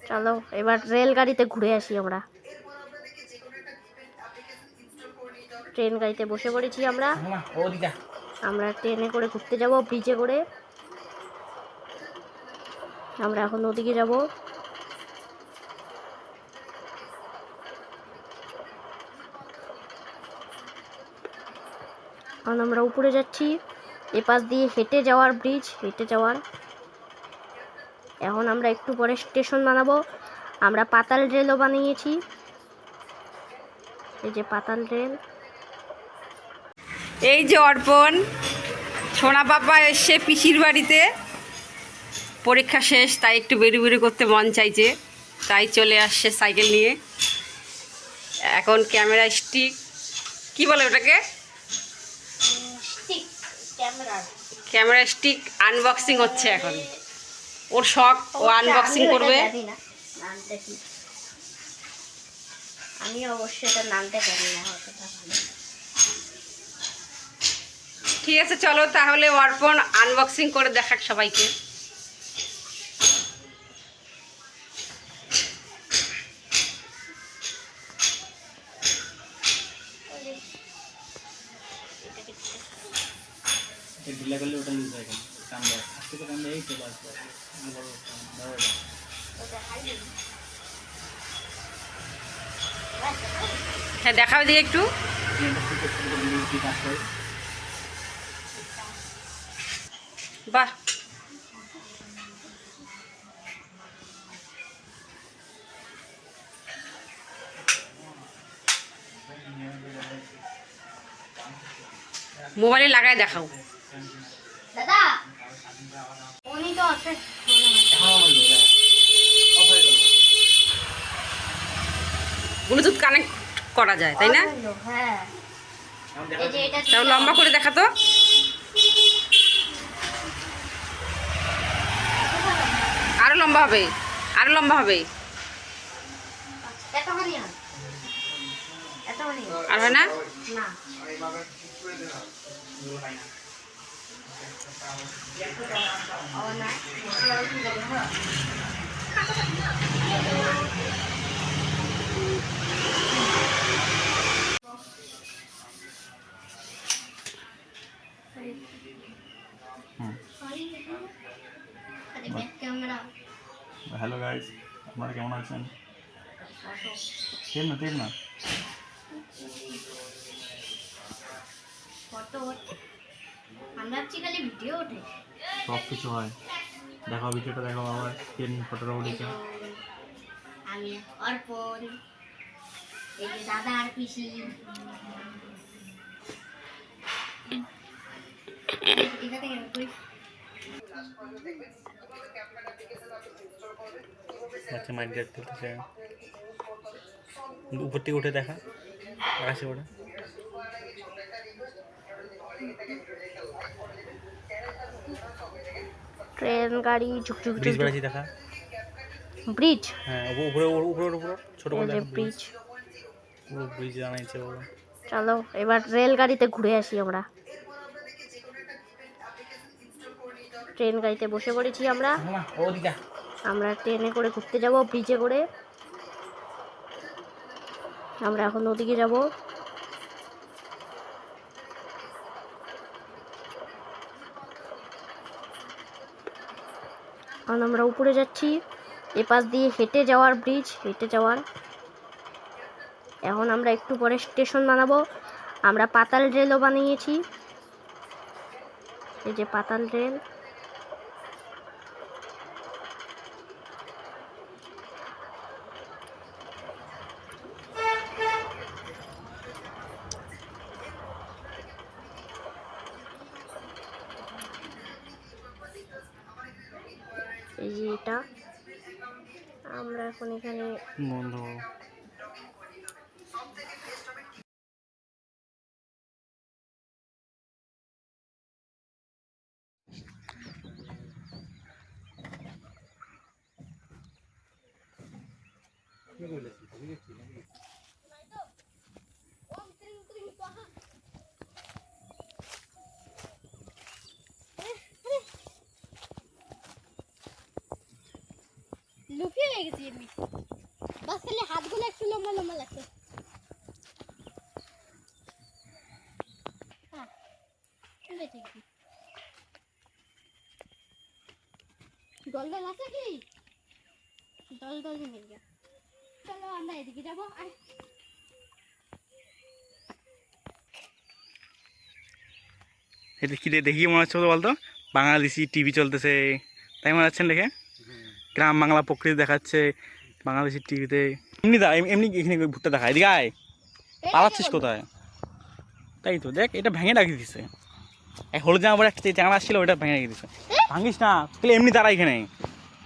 চলো এবার রেলগাড়িতে ঘুরে আসি। ট্রেন গাড়িতে বসে পড়েছি আমরা ট্রেনে করে ঘুরতে যাব, ব্রিজে করে। আমরা এখন ওদিকে যাব। এখন আমরা উপরে যাচ্ছি, এপাশ দিয়ে হেঁটে যাওয়ার ব্রিজ, এখন আমরা একটু পরে স্টেশন বানাবো। আমরা পাতাল রেলও বানিয়েছি, এই যে পাতাল রেল। এই যে অর্পণ সোনা পাপা এসছে পিসির বাড়িতে, পরীক্ষা শেষ, তাই একটু বেরু করতে মন চাইছে, তাই চলে আসছে সাইকেল নিয়ে। এখন ক্যামেরা স্টিক কি বলে ওটাকে, ক্যামেরা স্টিক আনবক্সিং হচ্ছে এখন। ওর শখ, ও আনবক্সিং করবে। আমি অবশ্যই এটা নামতে পারি না। ঠিক আছে চলো তাহলে অর্পণ আনবক্সিং করে দেখাক সবাইকে। হ্যাঁ দেখাও দিয়ে একটু। বাহ, মোবাইলে লাগায় দেখাও। দাদা উনি তো আছে, ব্লুটুথ কানেক্ট করা যায় তাই না? হ্যাঁ, তাও লম্বা করে দেখা তো। আরো লম্বা হবে, আরো লম্বা হবে। আর হয় না? হ্যালো গাইস, আপনারা কেমন আছেন? তেল না সব কিছু হয়। দেখো ভিডিওটা দেখো, আবার ট্রেন ফটোটা উঠেছে। আমি অর্পণ, এই যে দাদা আর পিসি। আচ্ছা মাইন্ডগার্ড খেলতেছে, উপর থেকে উঠে দেখা আকাশে ওটা। ট্রেন গাড়ি ঝুকঝুক ব্রিজ বানাচ্ছি দেখা। ব্রিজ, হ্যাঁ উপরে উপরে উপরে ছোট বড় ব্রিজ। পুরো ব্রিজ বানাইছে ওরা। চলো এবার রেলগাড়িতে ঘুরে আসি। ট্রেন গাড়িতে বসে পড়েছি আমরা ট্রেনে করে ঘুরতে যাব, ব্রিজে করে। আমরা এখন ওদিকে যাব। এখন আমরা উপরে যাচ্ছি, এপাশ দিয়ে হেঁটে যাওয়ার ব্রিজ, এখন আমরা একটু পরে স্টেশন বানাবো। আমরা পাতাল রেলও বানিয়েছি, এই যে পাতাল রেল। এই যে এটা আমরা এখন এখানে বন্ধ। লুকিয়ে গেছি এমনি, বাস খালি হাতগুলো একটু লম্বা লম্বা লাগছে। হ্যাঁ ঠিক দল দল আছে কি? দল দল নেই। চলো আমরা এদিকে যাবো। এটা কি দেখি মনে হচ্ছে বলতো, বাংলাদেশি টিভি চলতেছে তাই মনে হচ্ছেন দেখে, গ্রাম বাংলা প্রকৃতি দেখাচ্ছে বাংলাদেশি টিভিতে। এমনি দা এমনি এখানে ভুট্টা দেখা, এদিকে আয়, পালাচ্ছিস কোথায়? তাই তো দেখ, এটা ভেঙে রাখি দিছে, এক হলুদ জামা পরে একটা চাঙড়া আসছিল ওটা ভেঙে রেখে দিছে। ভাঙিস না তাহলে, এমনি দাঁড়া এখানে।